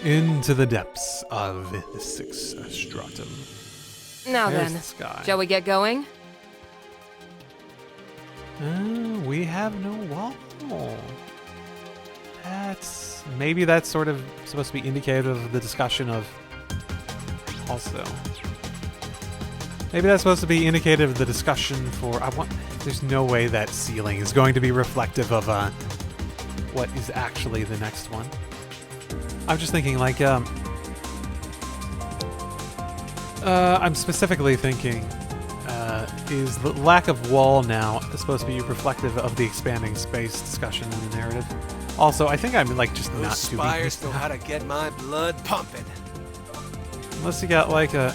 Into the depths of the sixth stratum. Now There's then, the sky. shall we get going? We have no wall. Maybe that's sort of supposed to be indicative of the discussion of. Also, maybe that's supposed to be indicative of the discussion for. There's no way that ceiling is going to be reflective of what is actually the next one. I'm just thinking like I'm specifically thinking. Is the lack of wall now supposed to be reflective of the expanding space discussion in the narrative? Also, I think I'm like just Those not doing spires this. know how to get my blood pumping. Unless you got like a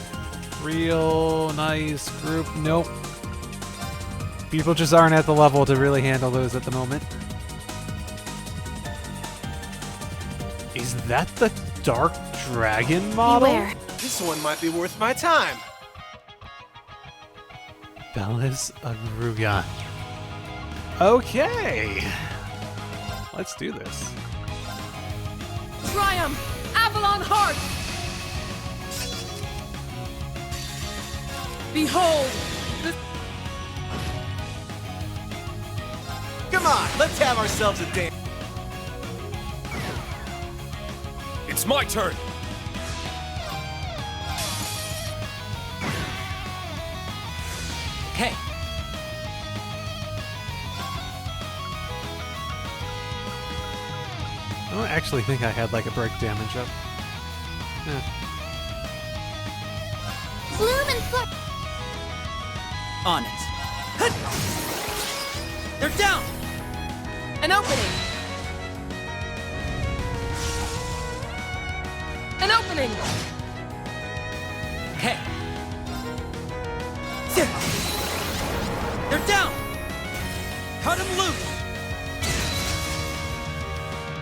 real nice group. Nope. People just aren't at the level to really handle those at the moment. Is that the Dark Dragon model? Beware. This one might be worth my time. Bellis Agruga. Okay. Let's do this. Triumph! Avalon Heart! Behold! Come on, let's have ourselves a dance. It's my turn! Okay. I don't actually think I had like a break damage up. Bloom and flip. On it. They're down! An opening! An opening! Okay. They're down! Cut them loose!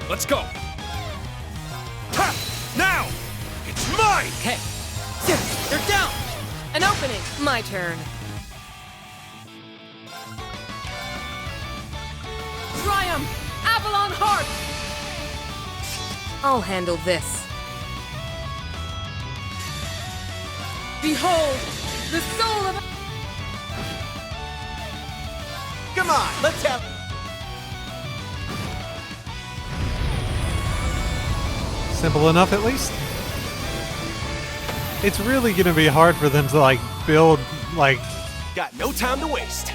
Let's go! Ha! Now! It's mine! Okay. They're down! An opening! My turn. Triumph! Avalon Heart! I'll handle this. Behold! The soul of... Come on, let's have. Simple enough, at least. It's really gonna be hard for them to like build Got no time to waste.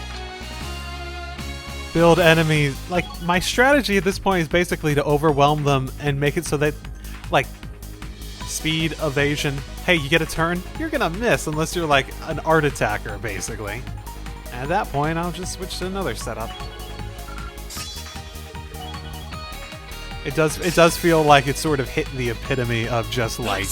enemies. Like my strategy at this point is basically to overwhelm them and make it so that like speed, evasion. Hey, you get a turn, you're gonna miss unless you're like an art attacker, basically. At that point, I'll just switch to another setup. It does feel like it's sort of hit the epitome of just like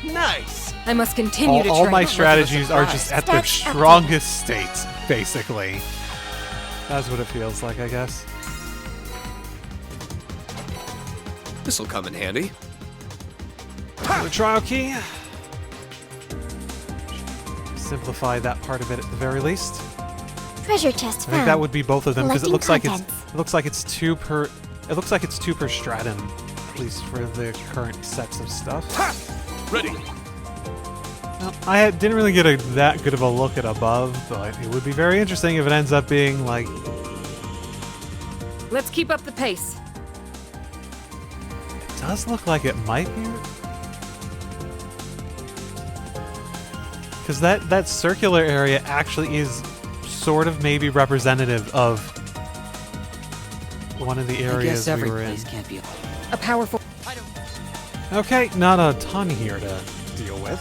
Nice. I must continue to all train. my strategies are just at their Step up. strongest states, basically. That's what it feels like, I guess. This'll come in handy. The trial key. Simplify that part of it at the very least. Treasure chest I found. think that would be both of them because it Collecting looks like it's two per. It looks like it's two per stratum, at least for the current sets of stuff. Ha! Ready. Well, didn't really get that good of a look at above, but it would be very interesting if it ends up being like. Let's keep up the pace. It does look like it might be. Because that circular area actually is sort of maybe representative of one of the I guess areas we every were in. place can't be. A powerful... Okay, not a ton here to deal with.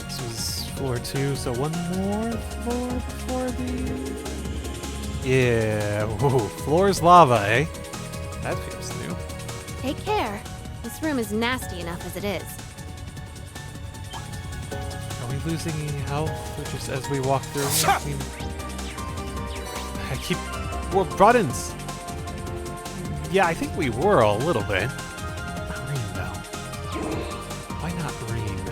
This was floor 2, so one more floor before the... Yeah, whoa, floor's lava, eh? That feels new. Take care. This room is nasty enough as it is. Are we losing any health just as we walk through? I keep... Well, Broadens! Yeah, I think we were a little bit. Not Reem, though. Why not Reem?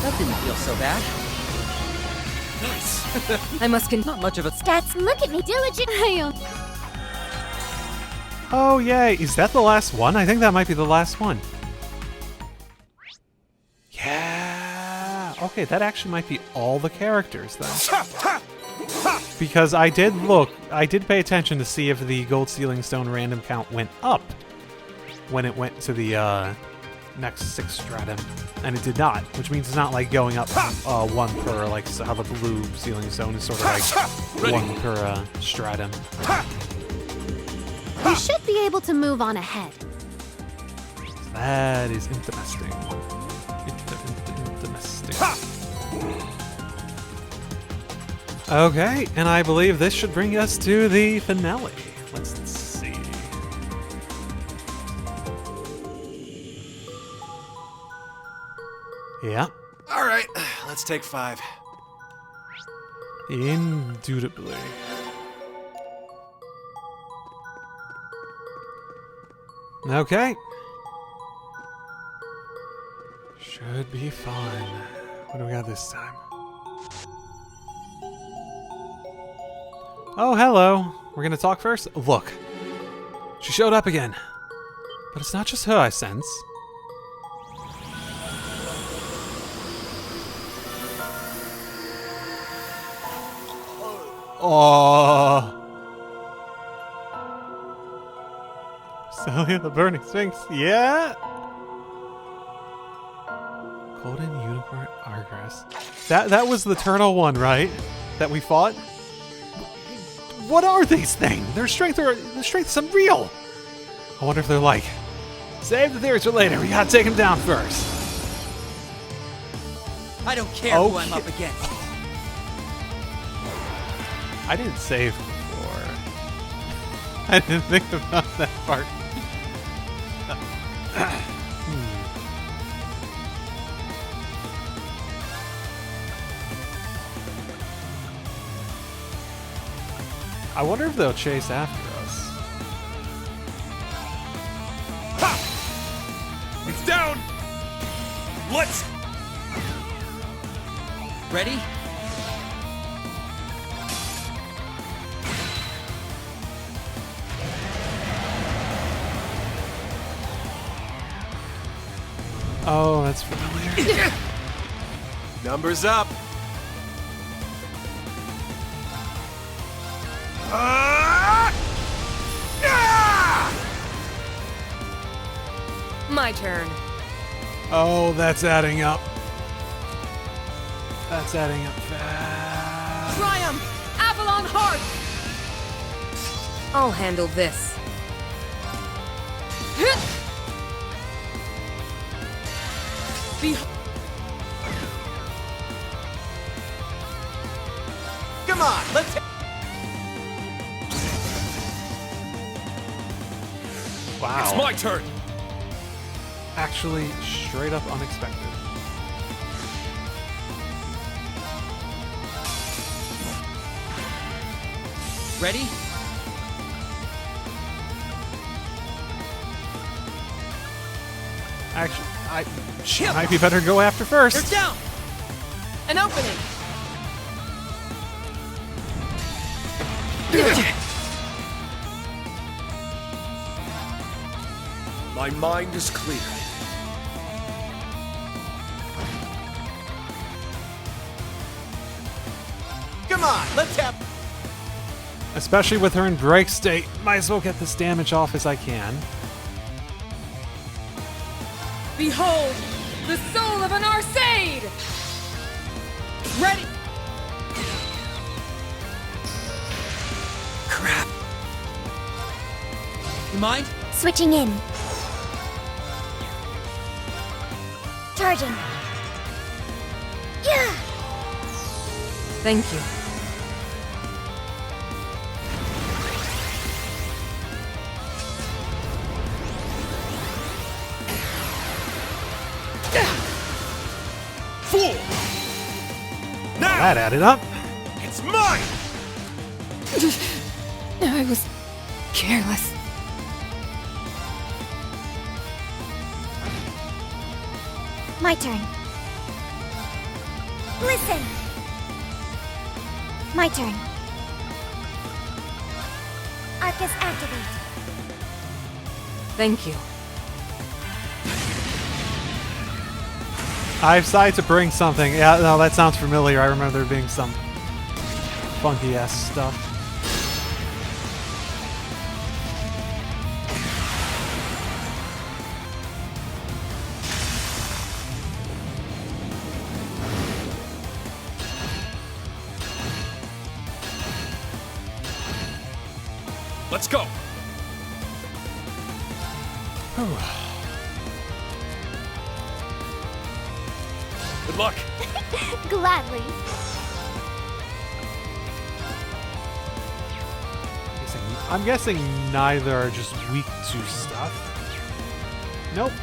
That didn't feel so bad. Nice. I must Not much of a... Stats, look at me, diligent. Oh, yay. Is that the last one? I think that might be the last one. Yeah. Okay, that actually might be all the characters then. Because I did pay attention to see if the gold sealing stone random count went up when it went to the next 6th stratum, and it did not, which means it's not like going up 1 per, like how the blue sealing stone is sort of like 1 per stratum. We should be able to move on ahead. That is interesting. Interesting. Okay, and I believe this should bring us to the finale. Let's see. Yeah, All right, let's take 5. indubitably. Okay. Should be fun. What do we got this time? Oh, hello. We're gonna talk first? Look. She showed up again. But it's not just her, I sense. Oh. Celia the Burning Sphinx, yeah? Golden Unicorn Argrass. That was the turtle one, right? That we fought? What are these things? Their strength is unreal. I wonder if they're like, save the theories for later. We gotta take him down first. I don't care who I'm up against. I didn't save before. I didn't think about that part. I wonder if they'll chase after us. Ha! It's down! Let's... Ready? Oh, that's familiar. Numbers up. My turn. Oh, that's adding up. That's adding up fast. Triumph! Avalon Heart! I'll handle this. Come on, let's... Wow. It's my turn! Actually, straight up unexpected. Ready? Actually, she might be better to go after first. They're down! An opening! My mind is clear. Come on, let's have... Especially with her in break state. Might as well get this damage off as I can. Behold, the soul of an Arcade! Ready! Crap. You mind? Switching in. Charging. Yeah! Thank you. Fool! Now! That added up. It's mine! I was careless. My turn. Listen! My turn. Arcus activate. Thank you. I've decided to bring something. Yeah, no, that sounds familiar. I remember there being some funky ass stuff. Let's go. Good luck. Gladly. I'm guessing neither are just weak to stuff. Nope.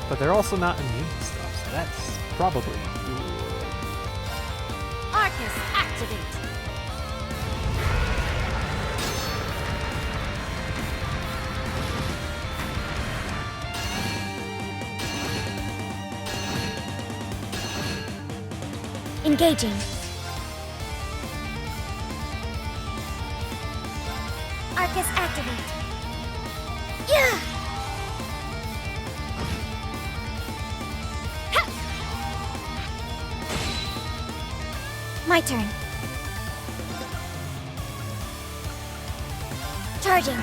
But they're also not immune to stuff, so that's probably good. Arcus, activate. Engaging. Arcus, activate. Yeah! Ha! My turn. Charging.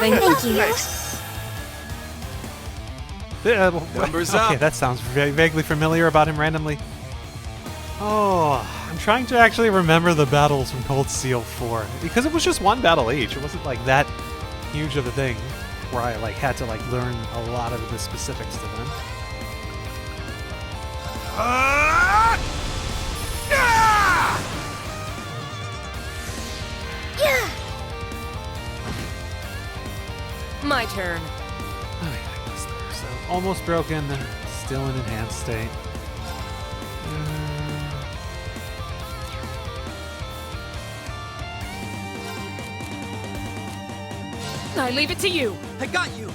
Thank you. Numbers okay, up. that sounds very vaguely familiar about him randomly. Oh, I'm trying to actually remember the battles from Cold Steel 4 because it was just one battle each. It wasn't like that huge of a thing where I like had to like learn a lot of the specifics to them. Yeah! My turn. Oh, yeah, I was there. So almost broken, still in enhanced state. I leave it to you. I got you.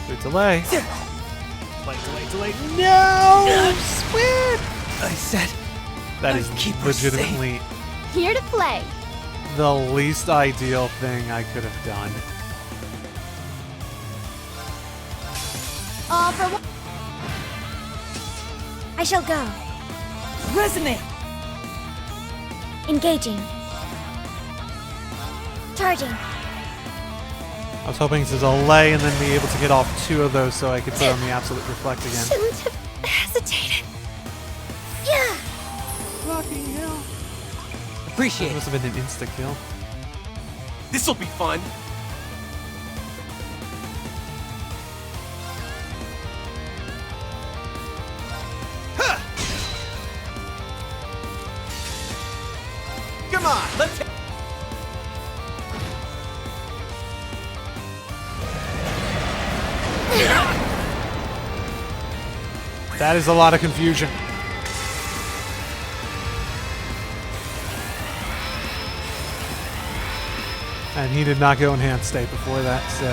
Good delay. Delay. No! Squid! I said That I'd is keep her legitimately Here to play. the least ideal thing I could have done. All for one. I shall go. Resonate. Engaging. Charging. I was hoping to delay and then be able to get off 2 of those so I could put on the Absolute Reflect again. Shouldn't have hesitated. Yeah! Fucking hell. appreciate That it. must have been an insta-kill. This'll be fun. Huh. Come on, let's. That is a lot of confusion. And he did not go enhanced state before that, so...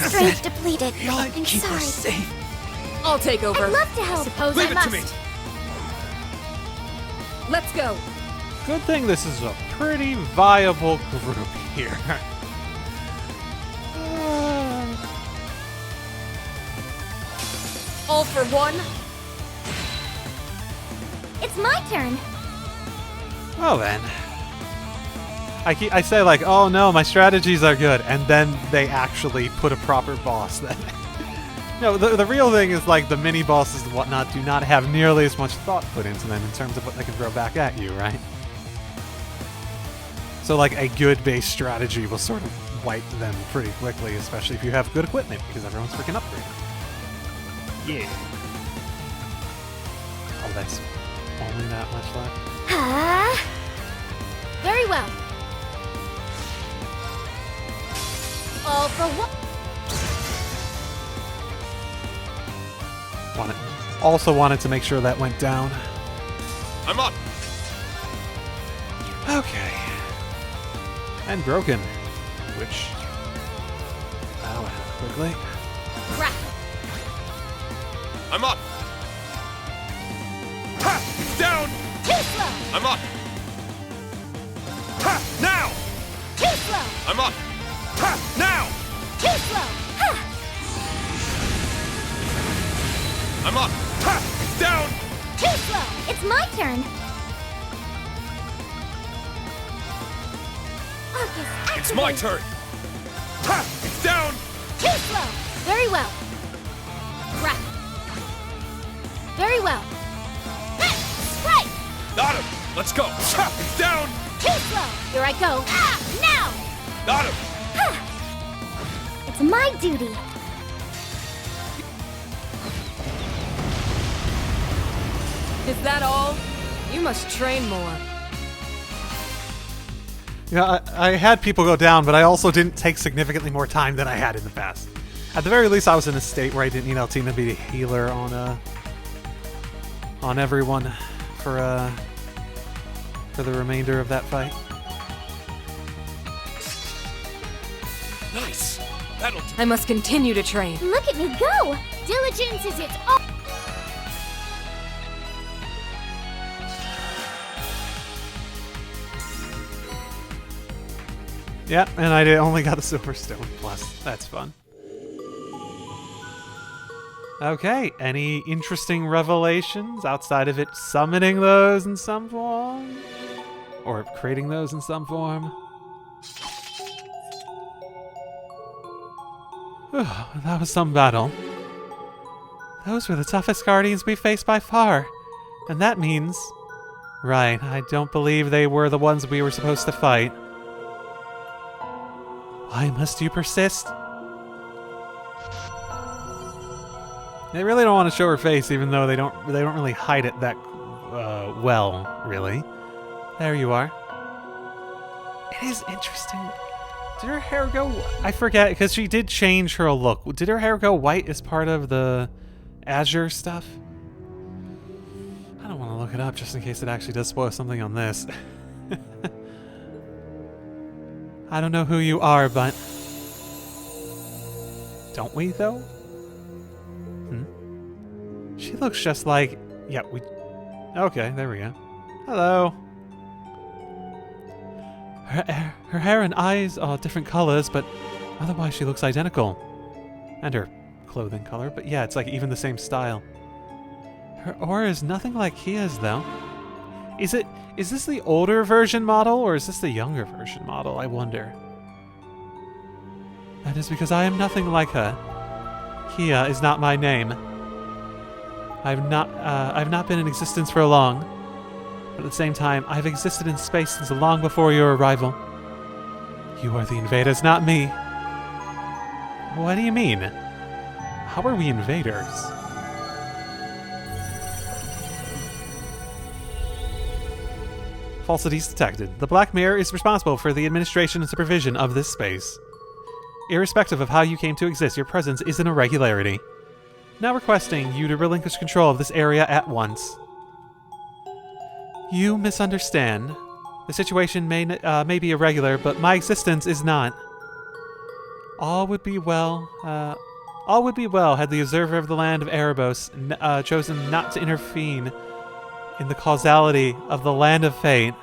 Strength depleted. I'd I'm keep her sorry. safe. I'll take over. I'd love to help. Suppose Leave I it must. to me. Let's go. Good thing this is a pretty viable group here. All for one. It's my turn. Well then. I say like, oh no, my strategies are good, and then they actually put a proper boss then. No, the real thing is like the mini bosses and whatnot do not have nearly as much thought put into them in terms of what they can throw back at you, right? So like a good base strategy will sort of wipe them pretty quickly, especially if you have good equipment, because everyone's freaking upgraded. Yeah. Oh, that's only that much left. Very well. All for one. Also wanted to make sure that went down. I'm up. Okay. And broken. Which... Oh, quickly. Crap. I'm up. Ha! It's down. Too slow. I'm up. Ha! Now. Too slow. I'm up. Ha! Now. Too slow. Ha! I'm up. Ha! It's down. Too slow. It's my turn. Focus. It's my activate. turn. Ha! It's down. Too slow. Very well. Crap. Very well. Ha! Strike. Got him. Let's go. Ha! It's down. Too slow. Here I go. Ah! Now. Got him. It's my duty. Is that all? You must train more. Yeah, I had people go down, but I also didn't take significantly more time than I had in the past. At the very least, I was in a state where I didn't need Altina to be a healer on everyone for the remainder of that fight. Nice. That'll do. I must continue to train. Look at me go. Diligence is its all. Yeah, and I only got the Silver Stone Plus. That's fun. Okay, any interesting revelations outside of it summoning those in some form? Or creating those in some form? That was some battle. Those were the toughest guardians we faced by far. And that means... Right, I don't believe they were the ones we were supposed to fight. Why must you persist? They really don't want to show her face, even though they don't really hide it that well, really. There you are. It is interesting. Did her hair go... I forget, because she did change her look. Did her hair go white as part of the Azure stuff? I don't want to look it up just in case it actually does spoil something on this. I don't know who you are, but... Don't we, though? She looks just like... Yeah, we... Okay, there we go. Hello. Her hair and eyes are different colors, but otherwise she looks identical. And her clothing color, but yeah, it's like even the same style. Her aura is nothing like Kia's, though. Is this the older version model, or is this the younger version model, I wonder? That is because I am nothing like her. Kia is not my name. I've not been in existence for long, but at the same time, I've existed in space since long before your arrival. You are the invaders, not me. What do you mean? How are we invaders? Falsities detected. The Black Mirror is responsible for the administration and supervision of this space. Irrespective of how you came to exist, your presence is an irregularity. Now requesting you to relinquish control of this area at once. You misunderstand. The situation may be irregular, but my existence is not. All would be well had the observer of the land of Erebos chosen not to intervene in the causality of the land of fate.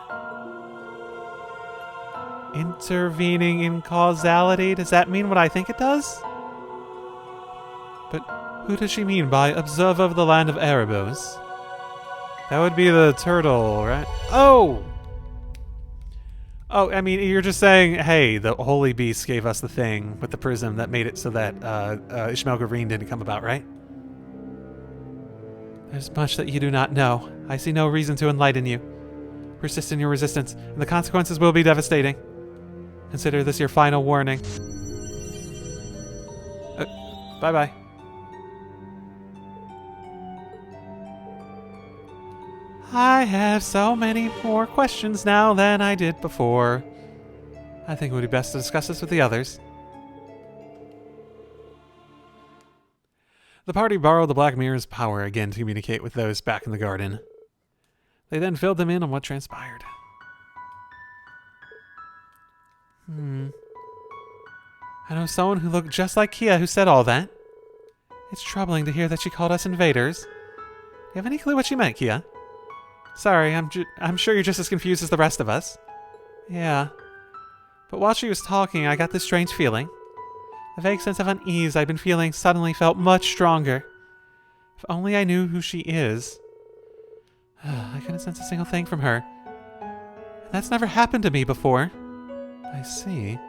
Intervening in causality? Does that mean what I think it does? But who does she mean by observer of the land of Erebos? That would be the turtle, right? Oh! Oh, I mean, you're just saying, hey, the Holy Beast gave us the thing with the prism that made it so that Ishmael Gareen didn't come about, right? There's much that you do not know. I see no reason to enlighten you. Persist in your resistance, and the consequences will be devastating. Consider this your final warning. Bye-bye. I have so many more questions now than I did before. I think it would be best to discuss this with the others. The party borrowed the Black Mirror's power again to communicate with those back in the garden. They then filled them in on what transpired. I know someone who looked just like Kia who said all that. It's troubling to hear that she called us invaders. Do you have any clue what she meant, Kia? Sorry, I'm sure you're just as confused as the rest of us. Yeah. But while she was talking, I got this strange feeling. The vague sense of unease I'd been feeling suddenly felt much stronger. If only I knew who she is. I couldn't sense a single thing from her. That's never happened to me before. I see.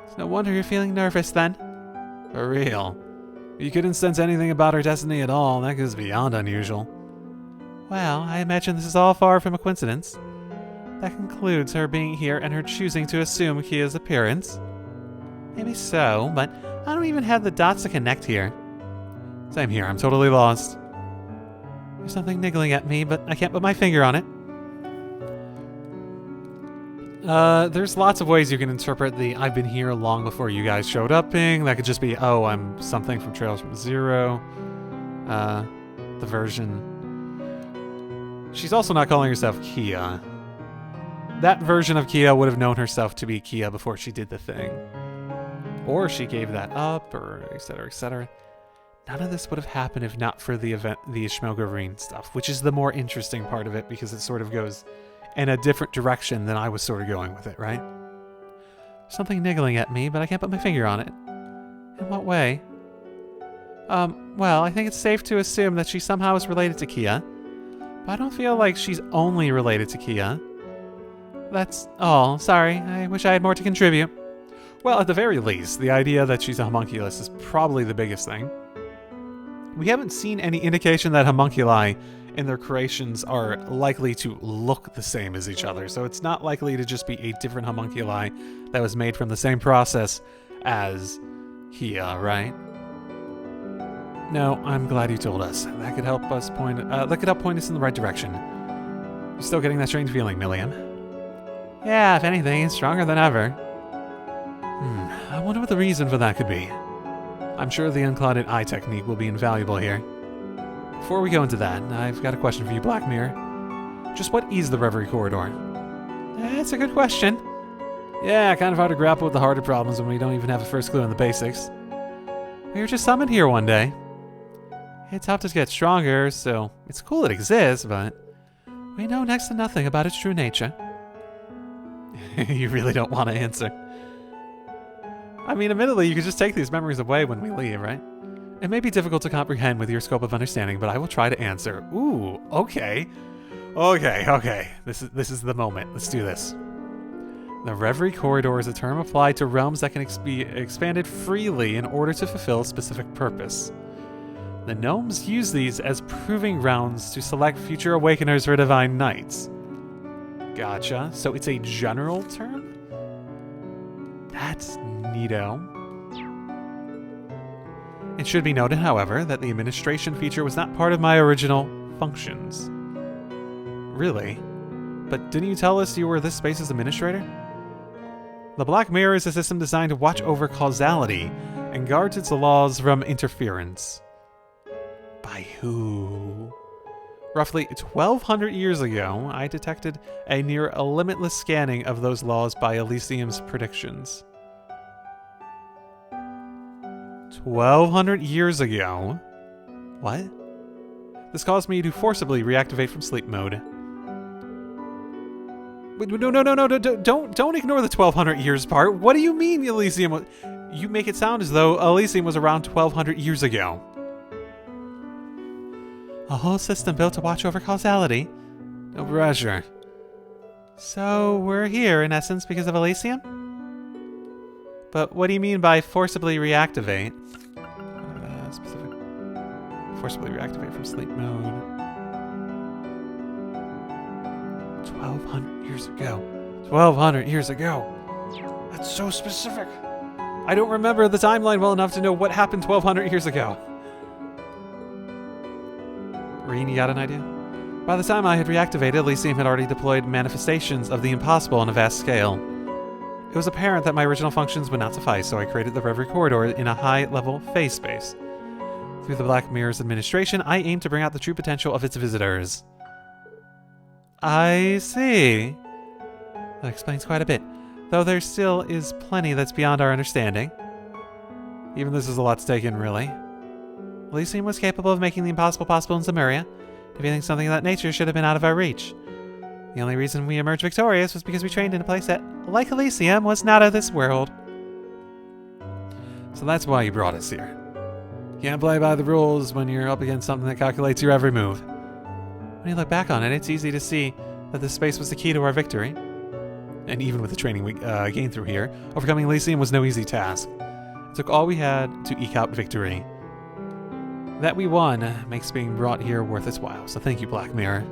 It's no wonder you're feeling nervous then. For real. You couldn't sense anything about her destiny at all. That is beyond unusual. Well, I imagine this is all far from a coincidence. That concludes her being here and her choosing to assume Kia's appearance. Maybe so, but I don't even have the dots to connect here. Same here, I'm totally lost. There's something niggling at me, but I can't put my finger on it. There's lots of ways you can interpret the I've been here long before you guys showed up thing. That could just be, oh, I'm something from Trails from Zero. The version. She's also not calling herself Kia. That version of Kia would have known herself to be Kia before she did the thing. Or she gave that up, or etc., etc. None of this would have happened if not for the event, the Ishmael stuff, which is the more interesting part of it because it sort of goes in a different direction than I was sort of going with it, right? Something niggling at me, but I can't put my finger on it. In what way? Well, I think it's safe to assume that she somehow is related to Kia. But I don't feel like she's only related to Kia. That's all. Sorry, I wish I had more to contribute. Well, at the very least, the idea that she's a homunculus is probably the biggest thing. We haven't seen any indication that homunculi in their creations are likely to look the same as each other, so it's not likely to just be a different homunculi that was made from the same process as Kia, right? No, I'm glad you told us. That could help us point us in the right direction. You're still getting that strange feeling, Milliam? Yeah, if anything, it's stronger than ever. I wonder what the reason for that could be. I'm sure the unclouded eye technique will be invaluable here. Before we go into that, I've got a question for you, Black Mirror. Just what is the Reverie Corridor? That's a good question. Yeah, kind of hard to grapple with the harder problems when we don't even have a first clue on the basics. We were just summoned here one day. It's helped us get stronger, so it's cool it exists, but we know next to nothing about its true nature. You really don't want to answer. I mean, admittedly, you could just take these memories away when we leave, right? It may be difficult to comprehend with your scope of understanding, but I will try to answer. Ooh, okay. Okay. This is the moment. Let's do this. The Reverie Corridor is a term applied to realms that can be expanded freely in order to fulfill a specific purpose. The gnomes use these as proving grounds to select future awakeners for divine knights. Gotcha. So it's a general term? That's neato. It should be noted, however, that the administration feature was not part of my original functions. Really? But didn't you tell us you were this space's administrator? The Black Mirror is a system designed to watch over causality and guards its laws from interference. By who? Roughly 1,200 years ago, I detected a near limitless scanning of those laws by Elysium's predictions. 1,200 years ago? What? This caused me to forcibly reactivate from sleep mode. Wait, no, don't ignore the 1,200 years part. What do you mean Elysium was... You make it sound as though Elysium was around 1,200 years ago. A whole system built to watch over causality? No pressure. So, we're here, in essence, because of Elysium? But what do you mean by forcibly reactivate? Specific. Forcibly reactivate from sleep mode. 1,200 years ago. 1,200 years ago. That's so specific. I don't remember the timeline well enough to know what happened 1,200 years ago. Reen, you got an idea? By the time I had reactivated, Elysium had already deployed manifestations of the impossible on a vast scale. It was apparent that my original functions would not suffice, so I created the Reverie Corridor in a high-level phase space. Through the Black Mirror's administration, I aim to bring out the true potential of its visitors. I see. That explains quite a bit. Though there still is plenty that's beyond our understanding. Even this is a lot to take in, really. Elysium was capable of making the impossible possible in Zemuria. Defeating something of that nature should have been out of our reach. The only reason we emerged victorious was because we trained in a place that, like Elysium, was not of this world. So that's why you brought us here. Can't play by the rules when you're up against something that calculates your every move. When you look back on it, it's easy to see that this space was the key to our victory. And even with the training we gained through here, overcoming Elysium was no easy task. It took all we had to eke out victory. That we won makes being brought here worth its while, so thank you, Black Mirror.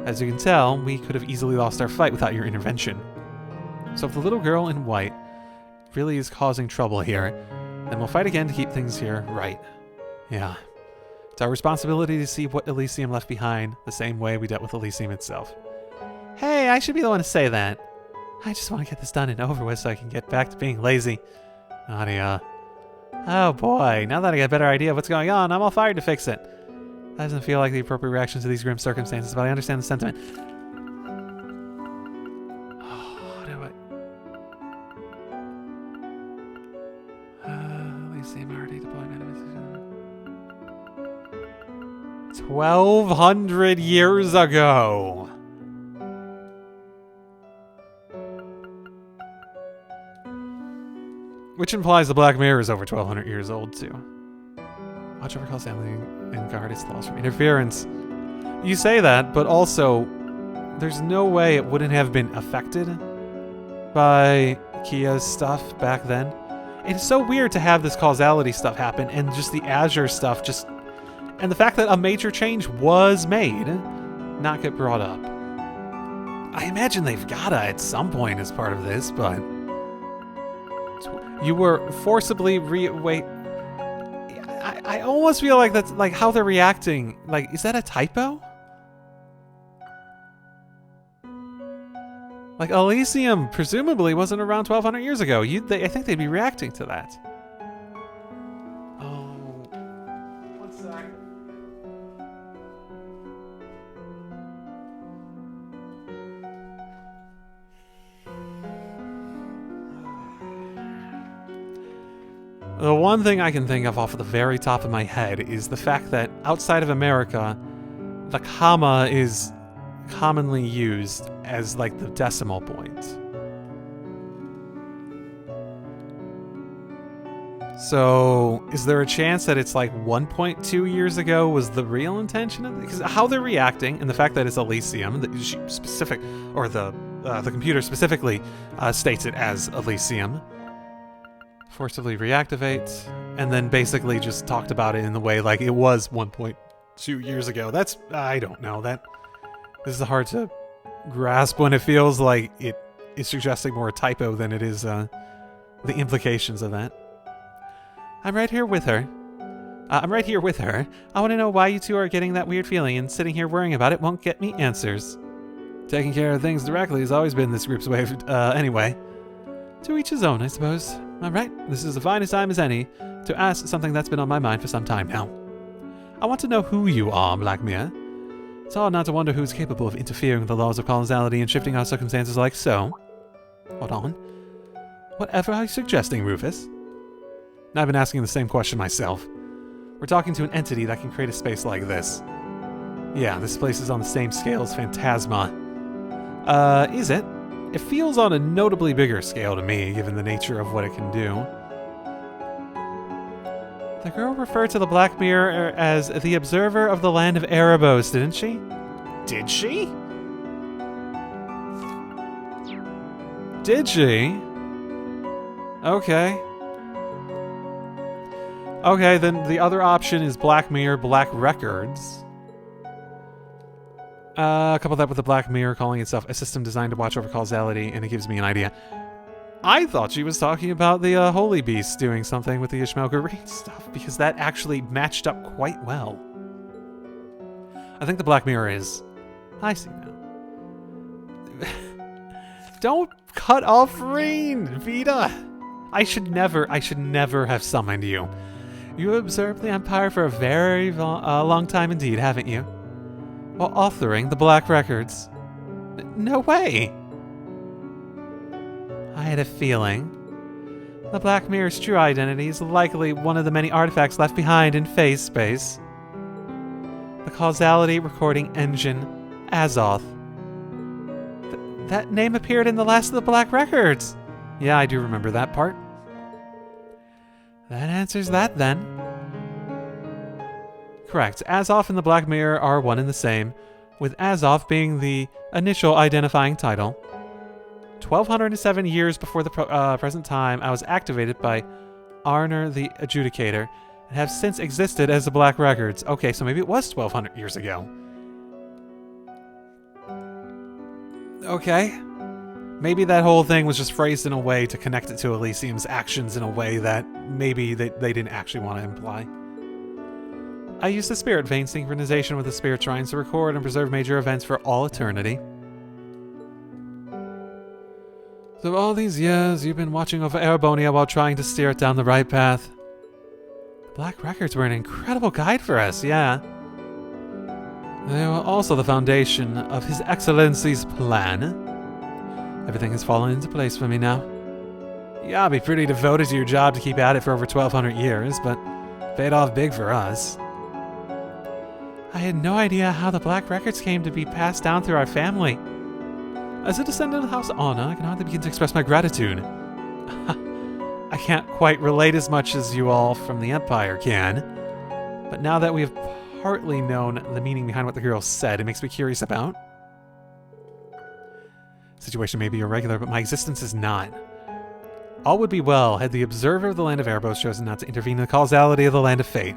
As you can tell, we could have easily lost our fight without your intervention. So if the little girl in white really is causing trouble here, then we'll fight again to keep things here right. Yeah. It's our responsibility to see what Elysium left behind, the same way we dealt with Elysium itself. Hey, I should be the one to say that. I just want to get this done and over with so I can get back to being lazy. Nadia. Oh boy, now that I got a better idea of what's going on, I'm all fired to fix it. That doesn't feel like the appropriate reaction to these grim circumstances, but I understand the sentiment. How do I... Elysium already deployment of 1,200 years ago! Which implies the Black Mirror is over 1,200 years old, too. Watch over Call's family and guard its laws from interference. You say that, but also, there's no way it wouldn't have been affected by Kia's stuff back then. It's so weird to have this causality stuff happen, and just the Azure stuff just... And the fact that a major change was made, not get brought up. I imagine they've gotta at some point as part of this, but... You were forcibly wait. I almost feel like that's like how they're reacting. Like, is that a typo? Like, Elysium presumably wasn't around 1,200 years ago. I think they'd be reacting to that. Oh, one sec. The one thing I can think of off the very top of my head is the fact that outside of America, the comma is commonly used as like the decimal point. So, is there a chance that it's like 1.2 years ago was the real intention of it? Because how they're reacting and the fact that it's Elysium, the computer specifically states it as Elysium. Forcibly reactivate, and then basically just talked about it in the way like it was 1.2 years ago. That's, I don't know, this is hard to grasp when it feels like it is suggesting more a typo than it is the implications of that. I'm right here with her. I want to know why you two are getting that weird feeling, and sitting here worrying about it won't get me answers. Taking care of things directly has always been this group's way of, anyway. To each his own, I suppose. Alright, this is the finest time as any to ask something that's been on my mind for some time now. I want to know who you are, Black Mirror. It's hard not to wonder who's capable of interfering with the laws of causality and shifting our circumstances like so. Hold on. Whatever are you suggesting, Rufus? I've been asking the same question myself. We're talking to an entity that can create a space like this. Yeah, this place is on the same scale as Phantasma. Is it? It feels on a notably bigger scale to me, given the nature of what it can do. The girl referred to the Black Mirror as the observer of the land of Erebos, didn't she? Did she? Did she? Okay. Okay, then the other option is Black Mirror, Black Records. Couple that with the Black Mirror calling itself a system designed to watch over causality, and it gives me an idea. I thought she was talking about the Holy Beast doing something with the Ishmael Gareen stuff, because that actually matched up quite well. I think the Black Mirror is... I see now. Don't cut off Reen, Vita! I should never have summoned you. You observed the Empire for a very long time indeed, haven't you? While authoring the Black Records. No way! I had a feeling. The Black Mirror's true identity is likely one of the many artifacts left behind in phase space. The causality recording engine, Azoth. That name appeared in the last of the Black Records. Yeah, I do remember that part. That answers that then. Correct. Azoth and the Black Mirror are one and the same, with Azoth being the initial identifying title. 1207 years before the present time, I was activated by Arner the Adjudicator and have since existed as the Black Records. Okay, so maybe it was 1200 years ago. Okay. Maybe that whole thing was just phrased in a way to connect it to Elysium's actions in a way that maybe they didn't actually want to imply. I used the Spirit Vein synchronization with the Spirit Shrines to record and preserve major events for all eternity. So all these years, you've been watching over Erebonia while trying to steer it down the right path. The Black Records were an incredible guide for us, yeah. They were also the foundation of His Excellency's plan. Everything has fallen into place for me now. Yeah, I'll be pretty devoted to your job to keep at it for over 1200 years, but paid off big for us. I had no idea how the Black Records came to be passed down through our family. As a descendant of the House Anna, I can hardly begin to express my gratitude. I can't quite relate as much as you all from the Empire can, but now that we have partly known the meaning behind what the girl said, it makes me curious about. The situation may be irregular, but my existence is not. All would be well had the observer of the Land of Erebos chosen not to intervene in the causality of the Land of Fate.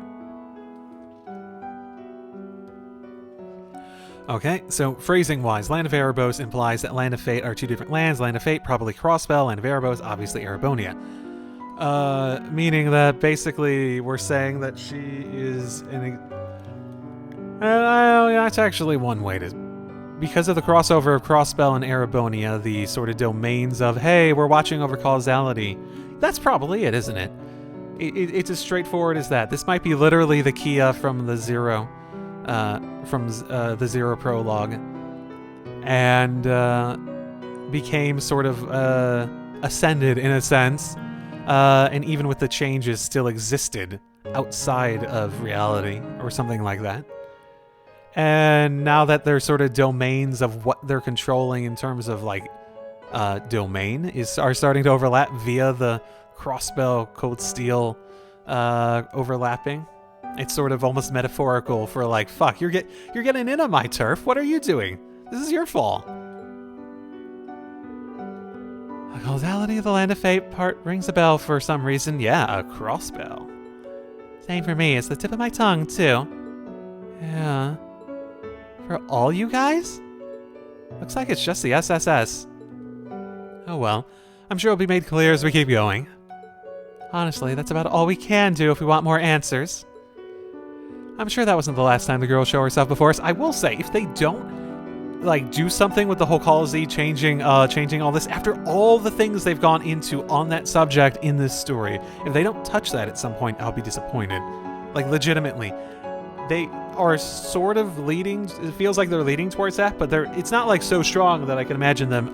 Okay, so phrasing-wise, Land of Erebos implies that Land of Fate are two different lands. Land of Fate, probably Crossbell. Land of Erebos, obviously Erebonia. Meaning that basically we're saying that she is that's actually one way to... Because of the crossover of Crossbell and Erebonia, the sort of domains of, hey, we're watching over causality, that's probably it, isn't it? It's as straightforward as that. This might be literally the Kia from the Zero... the Zero prologue, and became sort of ascended in a sense, and even with the changes still existed outside of reality or something like that. And now that they're sort of domains of what they're controlling in terms of like domain are starting to overlap via the Crossbell Cold Steel overlapping. It's sort of almost metaphorical for like, fuck, you're getting in on my turf. What are you doing? This is your fault. The causality of the Land of Fate part rings a bell for some reason. Yeah, a crossbell. Same for me. It's the tip of my tongue, too. Yeah. For all you guys? Looks like it's just the SSS. Oh well. I'm sure it'll be made clear as we keep going. Honestly, that's about all we can do if we want more answers. I'm sure that wasn't the last time the girl showed herself before us. I will say, if they don't, like, do something with the whole Call of Z changing all this, after all the things they've gone into on that subject in this story, if they don't touch that at some point, I'll be disappointed. Like, legitimately. They are sort of leading, it feels like they're leading towards that, but it's not, like, so strong that I can imagine them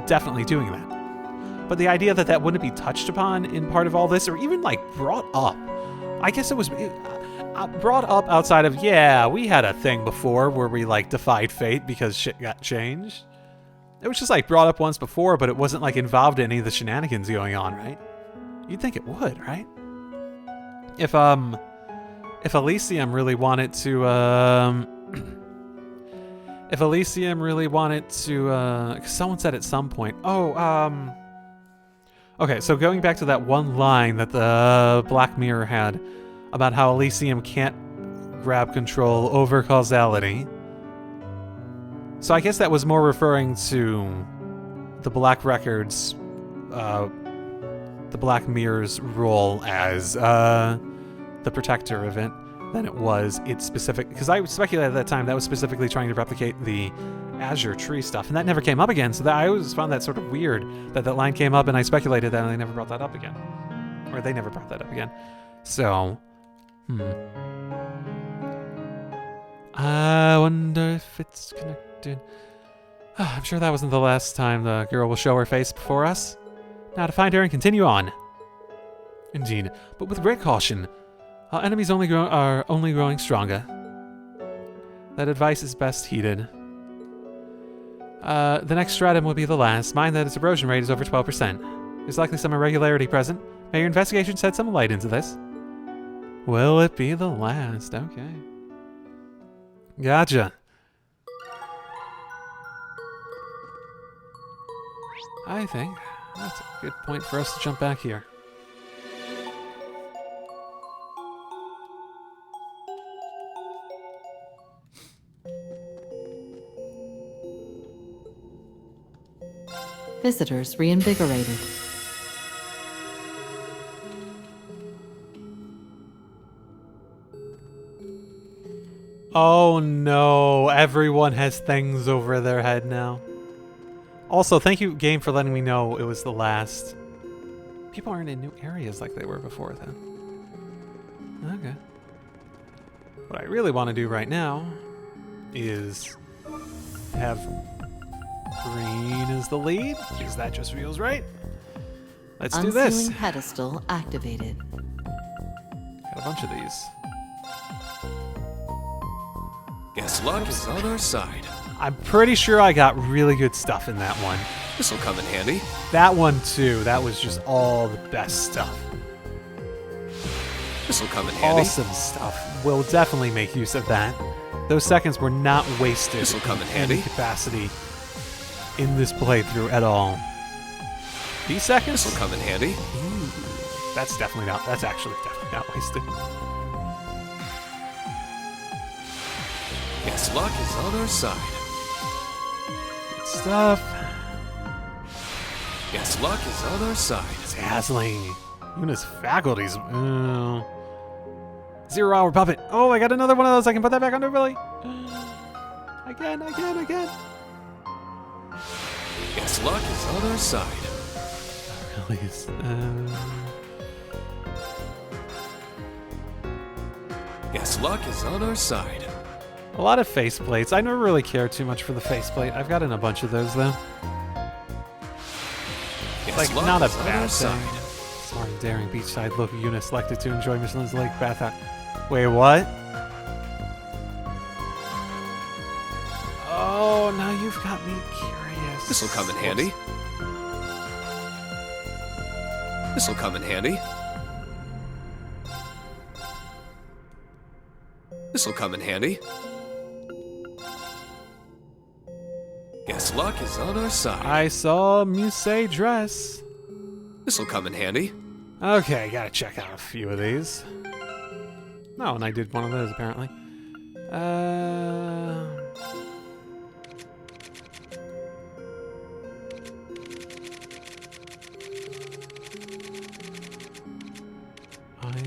definitely doing that. But the idea that wouldn't be touched upon in part of all this, or even, like, brought up. I guess it was... brought up outside of, yeah, we had a thing before where we, like, defied fate because shit got changed. It was just, like, brought up once before, but it wasn't, like, involved in any of the shenanigans going on, right? You'd think it would, right? If Elysium really wanted to, if Elysium really wanted to, 'cause someone said at some point, okay, so going back to that one line that the Black Mirror had, about how Elysium can't grab control over causality. So I guess that was more referring to the Black Records, the Black Mirror's role as the protector of it than it was its specific... Because I speculated at that time that was specifically trying to replicate the Azure Tree stuff, and that never came up again, so I always found that sort of weird that line came up and I speculated that and they never brought that up again. Or they never brought that up again. So... I wonder if it's connected. I'm sure that wasn't the last time the girl will show her face before us. Now to find her and continue on. Indeed, but with great caution. Our enemies are only growing stronger. That advice is best heeded. The next stratum will be the last. Mind that its erosion rate is over 12%. There's likely some irregularity present. May your investigation shed some light into this. Will it be the last? Okay. Gotcha. I think that's a good point for us to jump back here. Visitors reinvigorated. Oh no, everyone has things over their head now. Also, thank you, game, for letting me know it was the last. People aren't in new areas like they were before then. Okay. What I really want to do right now is have green as the lead, because that just feels right. Let's do this. Unsealing pedestal activated. Got a bunch of these. Guess luck is on our side. I'm pretty sure I got really good stuff in that one. This'll come in handy. That one too. That was just all the best stuff. This'll come in handy. Awesome stuff. We'll definitely make use of that. Those seconds were not wasted. This'll come in any handy. capacity in this playthrough at all. These seconds? This'll come in handy. Ooh, that's definitely not. That's actually definitely not wasted. Guess luck is on our side. Good stuff. Guess luck is on our side. Dazzling. Eunice faculties. 0 hour puppet. Oh, I got another one of those. I can put that back on her belly. Again. Guess luck is on our side. Really is. Guess luck is on our side. A lot of faceplates. I never really cared too much for the faceplate. I've gotten a bunch of those though. Guess Like, luck not a is on bad our thing. side. Smart and daring beachside local unit selected to enjoy Michelin's Lake bath out. Wait, what? Oh, now you've got me curious. This'll come in handy. This'll come in handy. This'll come in handy. Guess luck is on our side. I saw a Musée dress. This'll come in handy. Okay, gotta check out a few of these. Oh, and I did one of those apparently. I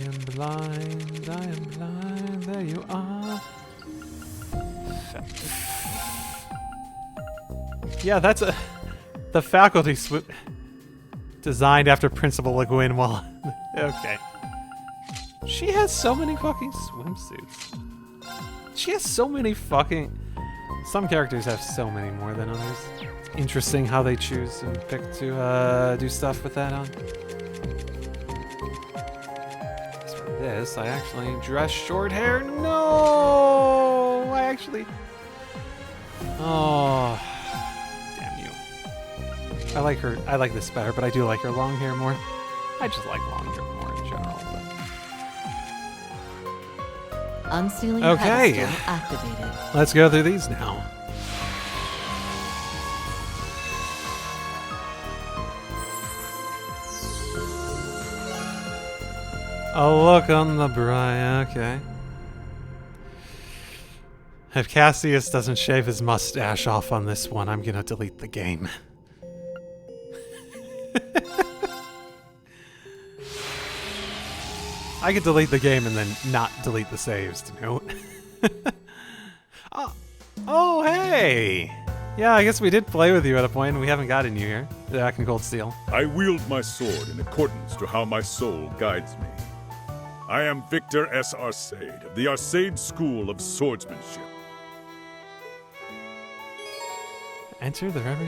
am blind, there you are. Yeah, that's the faculty designed after Principal Le Guin while... Okay. She has so many fucking swimsuits. She has so many fucking... Some characters have so many more than others. It's interesting how they choose and pick to do stuff with that on. As for this, I actually dress short hair. No! I actually... Oh... Damn you. I like her. I like this better, but I do like her long hair more. I just like long hair more in general. But... Unsealing Okay. pedestal activated. Let's go through these now. A look on the bright. Okay. If Cassius doesn't shave his mustache off on this one, I'm gonna delete the game. I could delete the game and then not delete the saves to note. Oh, hey! Yeah, I guess we did play with you at a point and we haven't gotten you here. Back in Cold Steel. I wield my sword in accordance to how my soul guides me. I am Victor S. Arcade of the Arcade School of Swordsmanship. Enter the Reverie.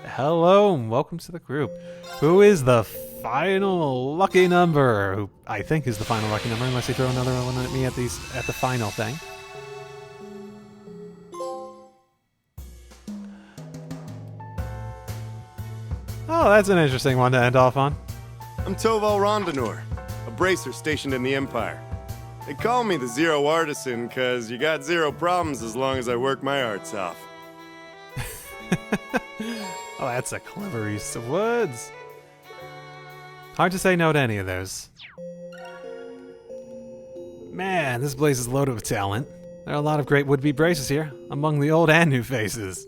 Hello, and welcome to the group. Who is the final lucky number? Who I think is the final lucky number, unless they throw another one at me at the final thing. Oh, that's an interesting one to end off on. I'm Toval Rondanor, a bracer stationed in the Empire. They call me the Zero Artisan because you got zero problems as long as I work my arts off. Oh, that's a clever use of words. Hard to say no to any of those. Man, this place is loaded with talent. There are a lot of great would-be bracers here, among the old and new faces.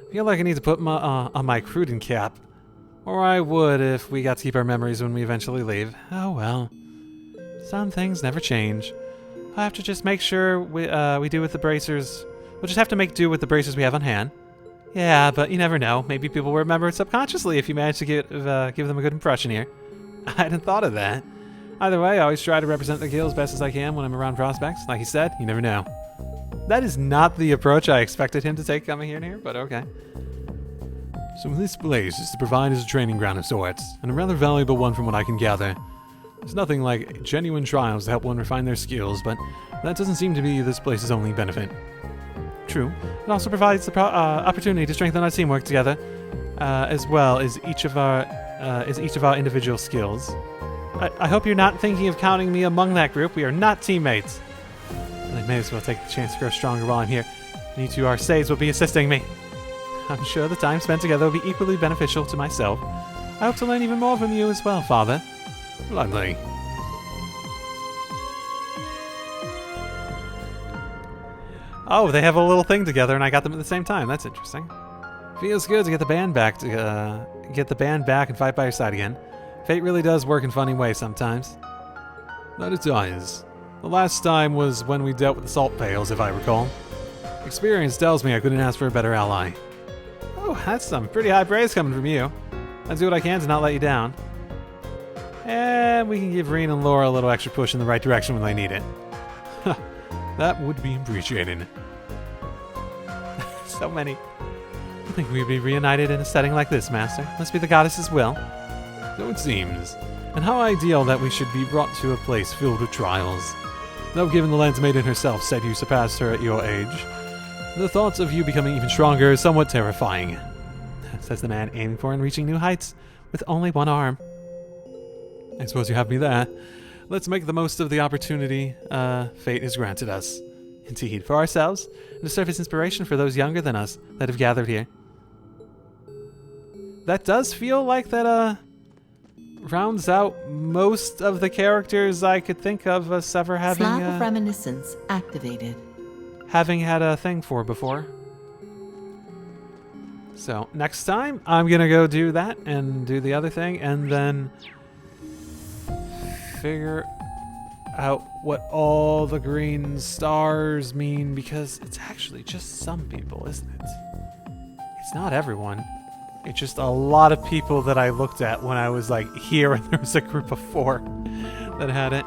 I feel like I need to put my on my recruiting cap. Or I would if we got to keep our memories when we eventually leave. Oh well. Some things never change. I'll have to just make sure we do with the bracers. We'll just have to make do with the bracers we have on hand. Yeah, but you never know. Maybe people will remember it subconsciously if you manage to give them a good impression here. I hadn't thought of that. Either way, I always try to represent the guild as best as I can when I'm around prospects. Like he said, you never know. That is not the approach I expected him to take coming here, but okay. So this place is to provide as a training ground of sorts, and a rather valuable one from what I can gather. There's nothing like genuine trials to help one refine their skills, but that doesn't seem to be this place's only benefit. True, it also provides the opportunity to strengthen our teamwork together, as well as each of our individual skills. I hope you're not thinking of counting me among that group. We are not teammates. And I may as well take the chance to grow stronger while I'm here. You two Arcades will be assisting me. I'm sure the time spent together will be equally beneficial to myself. I hope to learn even more from you as well, Father. Lovely. Oh, they have a little thing together, and I got them at the same time. That's interesting. Feels good to get the band back and fight by your side again. Fate really does work in funny ways sometimes. That it does. The last time was when we dealt with the salt pails, if I recall. Experience tells me I couldn't ask for a better ally. Oh, that's some pretty high praise coming from you. I'll do what I can to not let you down. And we can give Reen and Laura a little extra push in the right direction when they need it. That would be appreciated. So many. I think we'd be reunited in a setting like this, Master. Must be the goddess's will. So it seems. And how ideal that we should be brought to a place filled with trials. Though given the Lens Maiden herself said you surpassed her at your age, the thoughts of you becoming even stronger is somewhat terrifying. Says the man aiming for and reaching new heights with only one arm. I suppose you have me there. Let's make the most of the opportunity fate has granted us. Indeed, for ourselves, and to serve as inspiration for those younger than us that have gathered here. That does feel like that rounds out most of the characters I could think of us ever having Slab of Reminiscence activated. Having had a thing for before. So next time I'm gonna go do that and do the other thing and then figure out what all the green stars mean, because it's actually just some people, isn't it? It's not everyone. It's just a lot of people that I looked at when I was like here and there was a group of 4 that had it.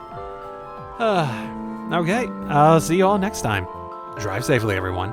Okay, I'll see you all next time. Drive safely, everyone.